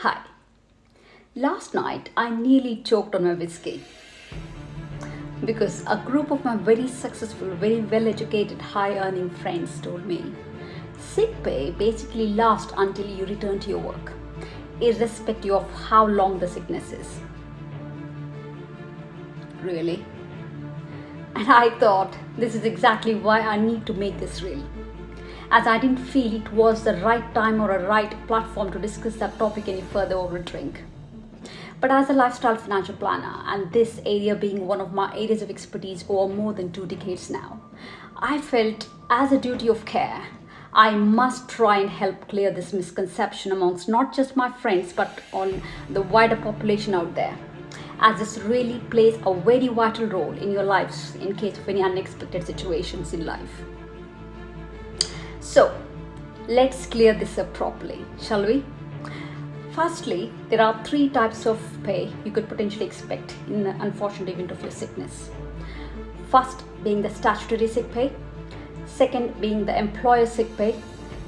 Hi. Last night I nearly choked on my whiskey because a group of my very successful, very well educated, high earning friends told me sick pay basically lasts until you return to your work, irrespective of how long the sickness is. Really? And I thought this is exactly why I need to make this real, as I didn't feel it was the right time or a right platform to discuss that topic any further over a drink. But as a lifestyle financial planner, and this area being one of my areas of expertise over more than 2 decades now, I felt as a duty of care, I must try and help clear this misconception amongst not just my friends but on the wider population out there, as this really plays a very vital role in your lives in case of any unexpected situations in life. So, let's clear this up properly, shall we? Firstly, there are three types of pay you could potentially expect in the unfortunate event of your sickness. First being the statutory sick pay, second being the employer sick pay,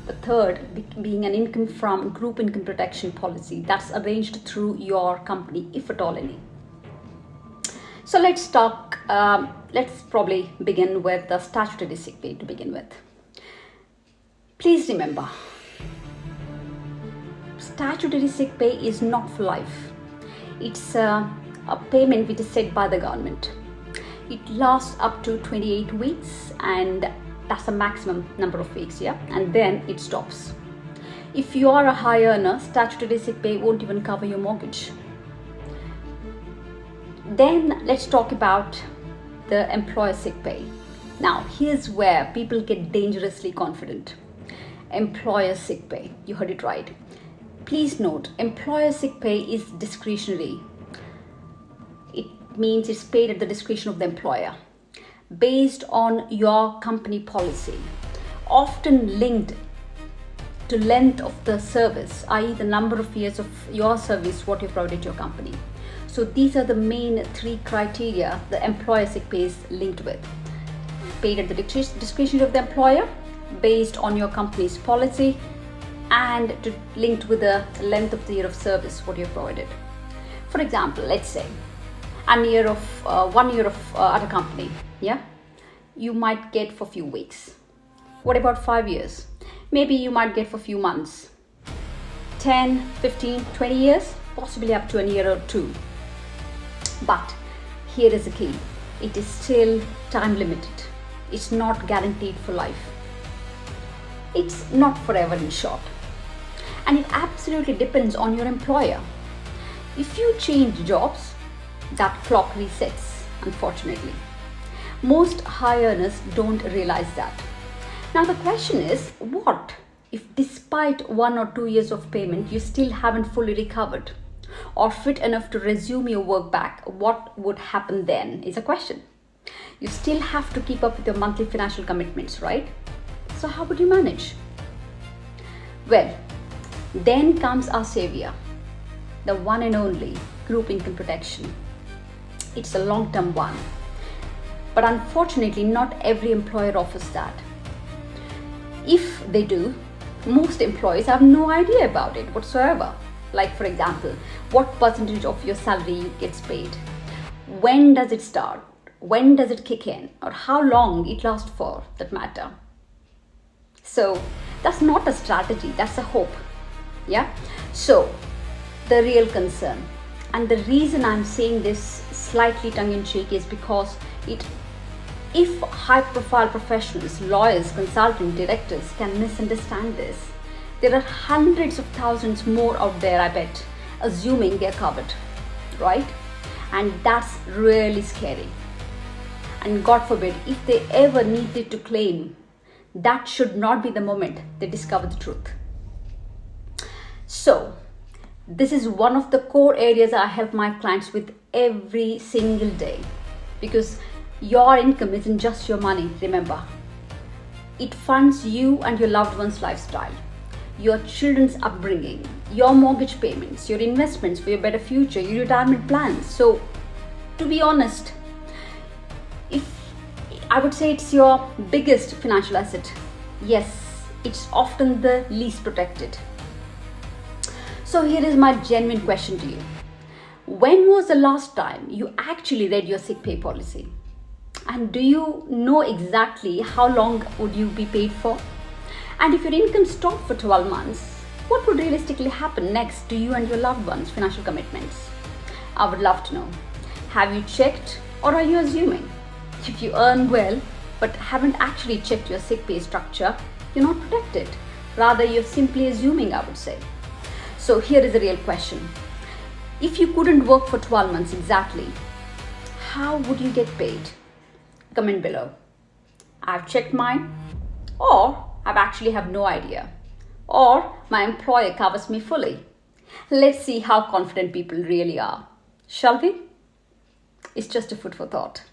the third being an income from group income protection policy that's arranged through your company, if at all any. So let's probably begin with the statutory sick pay to begin with. Please remember, statutory sick pay is not for life. It's a payment which is set by the government. It lasts up to 28 weeks and that's the maximum number of weeks, yeah? And then it stops. If you are a high earner, statutory sick pay won't even cover your mortgage. Then let's talk about the employer sick pay. Now, here's where people get dangerously confident. Employer sick pay, you heard it right. Please note, employer sick pay is discretionary. It means it's paid at the discretion of the employer, based on your company policy, often linked to length of the service, i.e. the number of years of your service, what you provided to your company. So these are the main three criteria the employer sick pay is linked with. Paid at the discretion of the employer, based on your company's policy, and linked with the length of the year of service what you have provided. For example, let's say 1 year at a company, yeah, you might get for few weeks. What about 5 years? Maybe you might get for few months. 10, 15, 20 years, possibly up to a year or two. But here is the key: it is still time limited. It's not guaranteed for life. It's not forever, in short. And it absolutely depends on your employer. If you change jobs, that clock resets, unfortunately. Most high earners don't realize that. Now the question is, what if despite 1 or 2 years of payment, you still haven't fully recovered or fit enough to resume your work back? What would happen then is a question. You still have to keep up with your monthly financial commitments, right? So how would you manage? Well, then comes our savior, the one and only group income protection. It's a long-term one, but unfortunately not every employer offers that. If they do, most employees have no idea about it whatsoever. Like, for example, what percentage of your salary gets paid? When does it start? When does it kick in? Or how long it lasts for, that matter. So that's not a strategy, that's a hope. Yeah. So the real concern, and the reason I'm saying this slightly tongue-in-cheek, is because if high-profile professionals, lawyers, consultants, directors can misunderstand this, there are hundreds of thousands more out there, I bet, assuming they're covered, right? And that's really scary. And God forbid, if they ever needed to claim, that should not be the moment they discover the truth. So, this is one of the core areas I help my clients with every single day, because your income isn't just your money, remember. It funds you and your loved one's lifestyle, your children's upbringing, your mortgage payments, your investments for your better future, your retirement plans. So, to be honest, I would say it's your biggest financial asset. Yes, it's often the least protected. So here is my genuine question to you. When was the last time you actually read your sick pay policy? And do you know exactly how long would you be paid for? And if your income stopped for 12 months, what would realistically happen next to you and your loved ones' financial commitments? I would love to know. Have you checked or are you assuming? If you earn well but haven't actually checked your sick pay structure, you're not protected. Rather, you're simply assuming, I would say. So here is the real question. If you couldn't work for 12 months exactly, how would you get paid? Comment below. I've checked mine, or I've actually have no idea, or my employer covers me fully. Let's see how confident people really are. Shall we? It's just a food for thought.